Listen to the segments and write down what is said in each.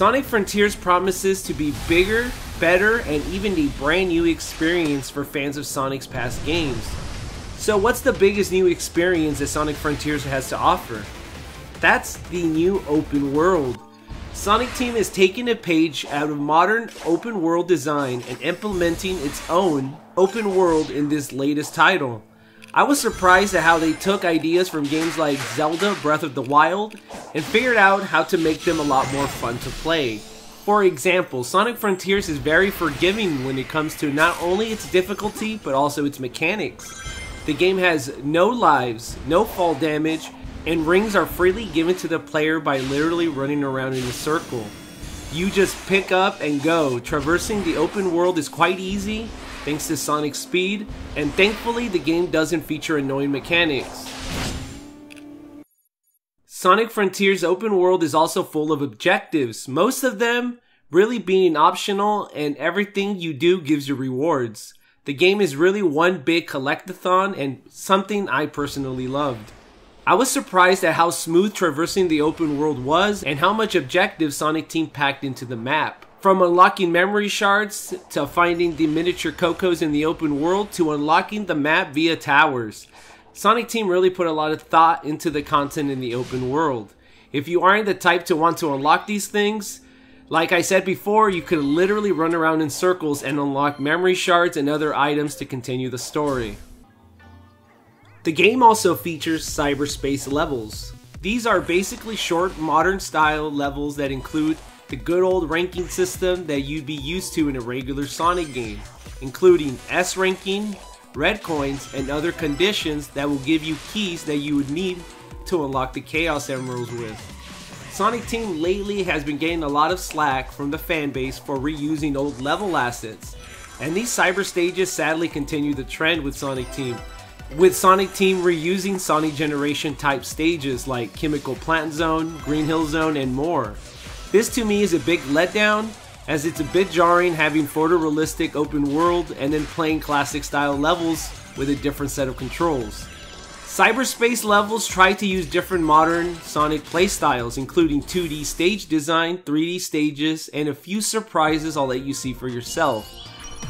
Sonic Frontiers promises to be bigger, better, and even a brand new experience for fans of Sonic's past games. So what's the biggest new experience that Sonic Frontiers has to offer? That's the new open world. Sonic Team is taking a page out of modern open world design and implementing its own open world in this latest title. I was surprised at how they took ideas from games like Zelda Breath of the Wild and figured out how to make them a lot more fun to play. For example, Sonic Frontiers is very forgiving when it comes to not only its difficulty but also its mechanics. The game has no lives, no fall damage, and rings are freely given to the player by literally running around in a circle. You just pick up and go. Traversing the open world is quite easy thanks to Sonic's speed, and thankfully the game doesn't feature annoying mechanics. Sonic Frontiers open world is also full of objectives, most of them really being optional, and everything you do gives you rewards. The game is really one big collectathon and something I personally loved. I was surprised at how smooth traversing the open world was and how much objectives Sonic Team packed into the map. From unlocking memory shards, to finding the miniature Cocos in the open world, to unlocking the map via towers. Sonic Team really put a lot of thought into the content in the open world. If you aren't the type to want to unlock these things, like I said before, you could literally run around in circles and unlock memory shards and other items to continue the story. The game also features cyberspace levels. These are basically short, modern style levels that include the good old ranking system that you'd be used to in a regular Sonic game, including S ranking, red coins, and other conditions that will give you keys that you would need to unlock the Chaos Emeralds with. Sonic Team lately has been getting a lot of slack from the fanbase for reusing old level assets, and these cyber stages sadly continue the trend with Sonic Team, with Sonic Team reusing Sonic Generation type stages like Chemical Plant Zone, Green Hill Zone, and more. This to me is a big letdown, as it's a bit jarring having photorealistic open world and then playing classic style levels with a different set of controls. Cyberspace levels try to use different modern Sonic playstyles, including 2D stage design, 3D stages, and a few surprises I'll let you see for yourself.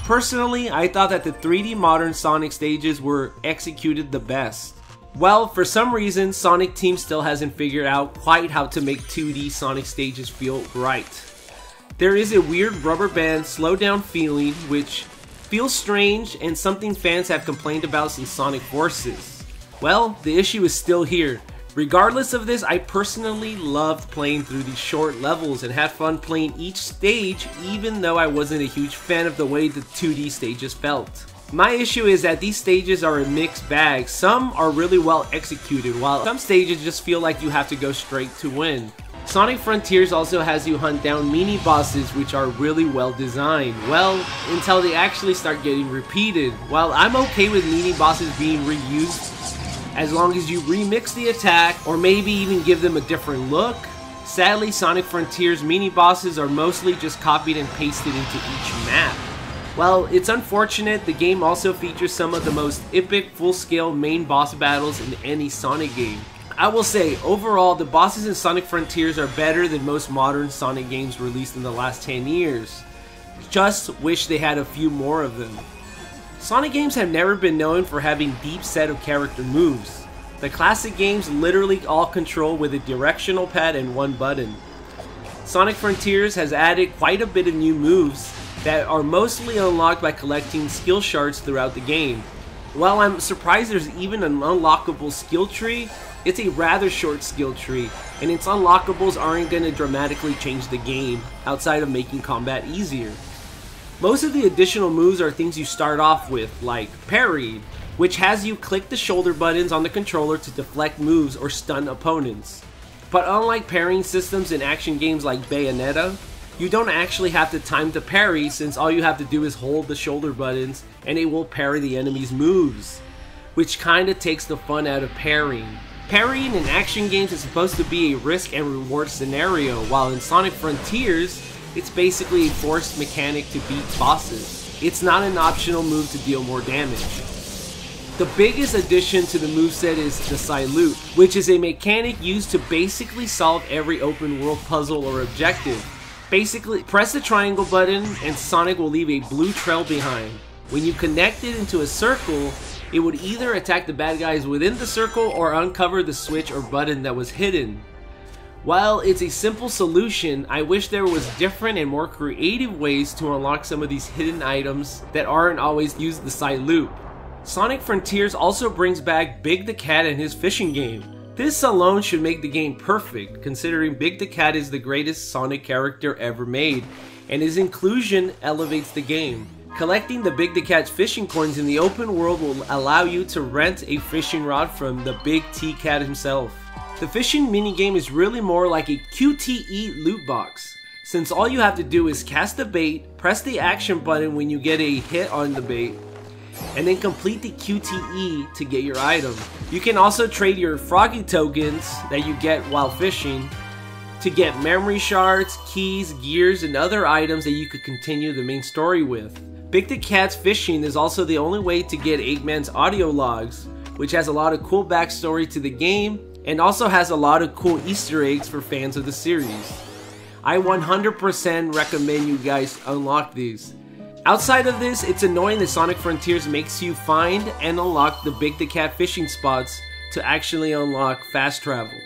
Personally, I thought that the 3D modern Sonic stages were executed the best. Well, for some reason, Sonic Team still hasn't figured out quite how to make 2D Sonic stages feel right. There is a weird rubber band slow down feeling which feels strange and something fans have complained about since Sonic Forces. Well, the issue is still here. Regardless of this, I personally loved playing through these short levels and had fun playing each stage, even though I wasn't a huge fan of the way the 2D stages felt. My issue is that these stages are a mixed bag. Some are really well executed, while some stages just feel like you have to go straight to win. Sonic Frontiers also has you hunt down mini bosses which are really well designed, well, until they actually start getting repeated. While I'm okay with mini bosses being reused, as long as you remix the attack or maybe even give them a different look, sadly Sonic Frontiers mini bosses are mostly just copied and pasted into each map. While it's unfortunate, the game also features some of the most epic full-scale main boss battles in any Sonic game. I will say, overall, the bosses in Sonic Frontiers are better than most modern Sonic games released in the last 10 years. Just wish they had a few more of them. Sonic games have never been known for having deep set of character moves. The classic games literally all control with a directional pad and one button. Sonic Frontiers has added quite a bit of new moves that are mostly unlocked by collecting skill shards throughout the game. While I'm surprised there's even an unlockable skill tree, it's a rather short skill tree, and its unlockables aren't going to dramatically change the game, outside of making combat easier. Most of the additional moves are things you start off with, like parry, which has you click the shoulder buttons on the controller to deflect moves or stun opponents. But unlike parrying systems in action games like Bayonetta, you don't actually have to time to parry, since all you have to do is hold the shoulder buttons and it will parry the enemy's moves, which kinda takes the fun out of parrying. Parrying in action games is supposed to be a risk and reward scenario, while in Sonic Frontiers, it's basically a forced mechanic to beat bosses. It's not an optional move to deal more damage. The biggest addition to the moveset is the Salute, which is a mechanic used to basically solve every open world puzzle or objective. Basically, press the triangle button and Sonic will leave a blue trail behind. When you connect it into a circle, it would either attack the bad guys within the circle or uncover the switch or button that was hidden. While it's a simple solution, I wish there was different and more creative ways to unlock some of these hidden items that aren't always used the side loop. Sonic Frontiers also brings back Big the Cat and his fishing game. This alone should make the game perfect, considering Big the Cat is the greatest Sonic character ever made, and his inclusion elevates the game. Collecting the Big the Cat's fishing coins in the open world will allow you to rent a fishing rod from the Big T Cat himself. The fishing minigame is really more like a QTE loot box, since all you have to do is cast the bait, press the action button when you get a hit on the bait, and then complete the QTE to get your item. You can also trade your Froggy tokens that you get while fishing to get memory shards, keys, gears, and other items that you could continue the main story with. Big the Cat's fishing is also the only way to get Eggman's audio logs, which has a lot of cool backstory to the game and also has a lot of cool Easter eggs for fans of the series. I 100% recommend you guys unlock these. Outside of this, it's annoying that Sonic Frontiers makes you find and unlock the Big the Cat fishing spots to actually unlock fast travel.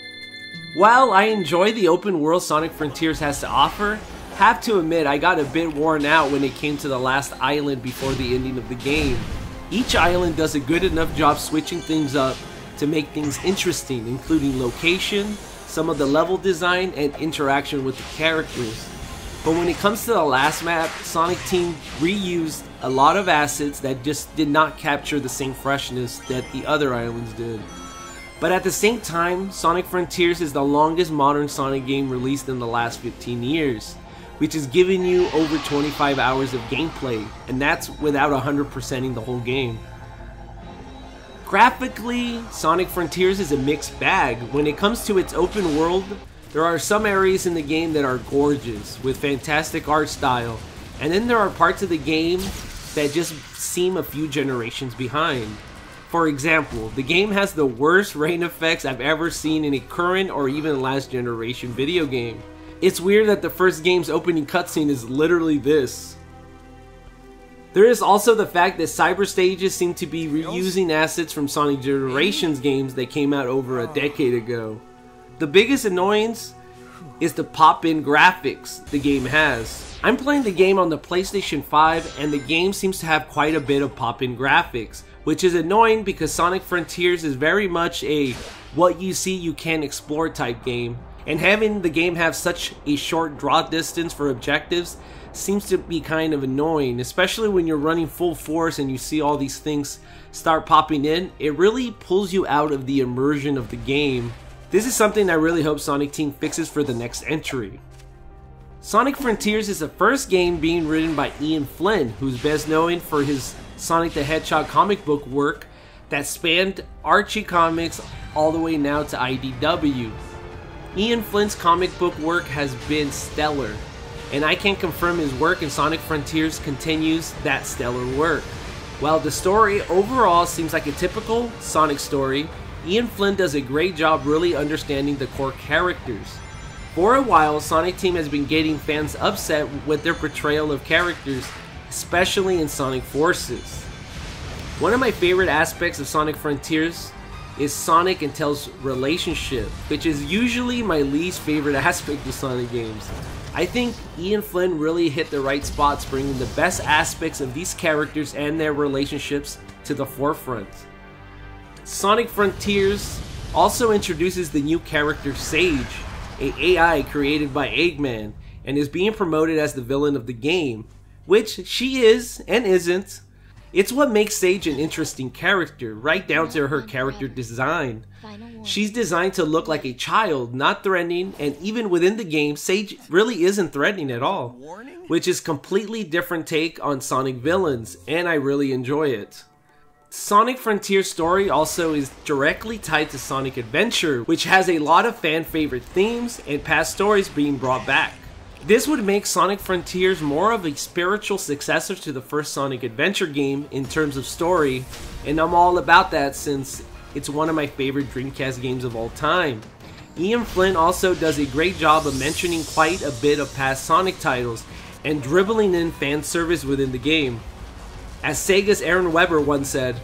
While I enjoy the open world Sonic Frontiers has to offer, have to admit I got a bit worn out when it came to the last island before the ending of the game. Each island does a good enough job switching things up to make things interesting, including location, some of the level design, and interaction with the characters. But when it comes to the last map, Sonic Team reused a lot of assets that just did not capture the same freshness that the other islands did. But at the same time, Sonic Frontiers is the longest modern Sonic game released in the last 15 years, which is giving you over 25 hours of gameplay, and that's without 100%ing the whole game. Graphically, Sonic Frontiers is a mixed bag. When it comes to its open world, there are some areas in the game that are gorgeous, with fantastic art style, and then there are parts of the game that just seem a few generations behind. For example, the game has the worst rain effects I've ever seen in a current or even last generation video game. It's weird that the first game's opening cutscene is literally this. There is also the fact that cyber stages seem to be reusing assets from Sonic Generations games that came out over a decade ago. The biggest annoyance is the pop-in graphics the game has. I'm playing the game on the PlayStation 5 and the game seems to have quite a bit of pop-in graphics, which is annoying because Sonic Frontiers is very much a what you see you can explore type game, and having the game have such a short draw distance for objectives seems to be kind of annoying, especially when you're running full force and you see all these things start popping in. It really pulls you out of the immersion of the game. This is something I really hope Sonic Team fixes for the next entry. Sonic Frontiers is the first game being written by Ian Flynn, who's best known for his Sonic the Hedgehog comic book work that spanned Archie Comics all the way now to IDW. Ian Flynn's comic book work has been stellar, and I can confirm his work in Sonic Frontiers continues that stellar work. While the story overall seems like a typical Sonic story, Ian Flynn does a great job really understanding the core characters. For a while, Sonic Team has been getting fans upset with their portrayal of characters, especially in Sonic Forces. One of my favorite aspects of Sonic Frontiers is Sonic and Tails' relationship, which is usually my least favorite aspect of Sonic games. I think Ian Flynn really hit the right spots, bringing the best aspects of these characters and their relationships to the forefront. Sonic Frontiers also introduces the new character Sage, an AI created by Eggman, and is being promoted as the villain of the game, which she is and isn't. It's what makes Sage an interesting character, right down to her character design. She's designed to look like a child, not threatening, and even within the game, Sage really isn't threatening at all, which is a completely different take on Sonic villains, and I really enjoy it. Sonic Frontiers story also is directly tied to Sonic Adventure, which has a lot of fan favorite themes and past stories being brought back. This would make Sonic Frontiers more of a spiritual successor to the first Sonic Adventure game in terms of story, and I'm all about that since it's one of my favorite Dreamcast games of all time. Ian Flynn also does a great job of mentioning quite a bit of past Sonic titles and dribbling in fan service within the game. As Sega's Aaron Weber once said,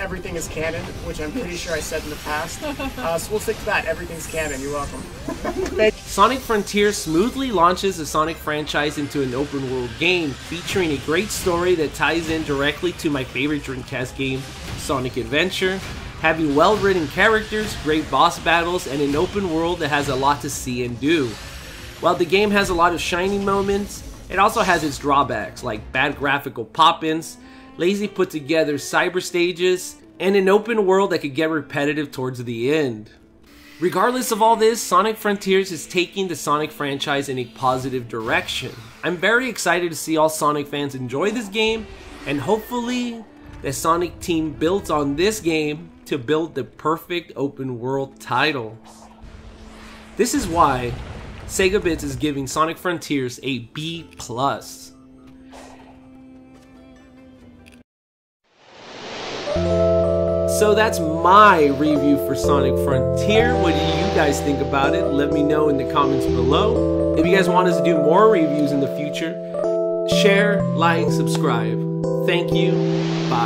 everything is canon, which I'm pretty sure I said in the past. So we'll stick to that. Everything's canon. You're welcome. Sonic Frontiers smoothly launches the Sonic franchise into an open world game, featuring a great story that ties in directly to my favorite Dreamcast game, Sonic Adventure, having well-written characters, great boss battles, and an open world that has a lot to see and do. While the game has a lot of shining moments, it also has its drawbacks, like bad graphical pop-ins, lazy put together cyber stages, and an open world that could get repetitive towards the end. Regardless of all this, Sonic Frontiers is taking the Sonic franchise in a positive direction. I'm very excited to see all Sonic fans enjoy this game, and hopefully the Sonic team builds on this game to build the perfect open world title. This is why SEGAbits is giving Sonic Frontiers a B+. So that's my review for Sonic Frontier. What do you guys think about it? Let me know in the comments below. If you guys want us to do more reviews in the future, share, like, subscribe. Thank you. Bye.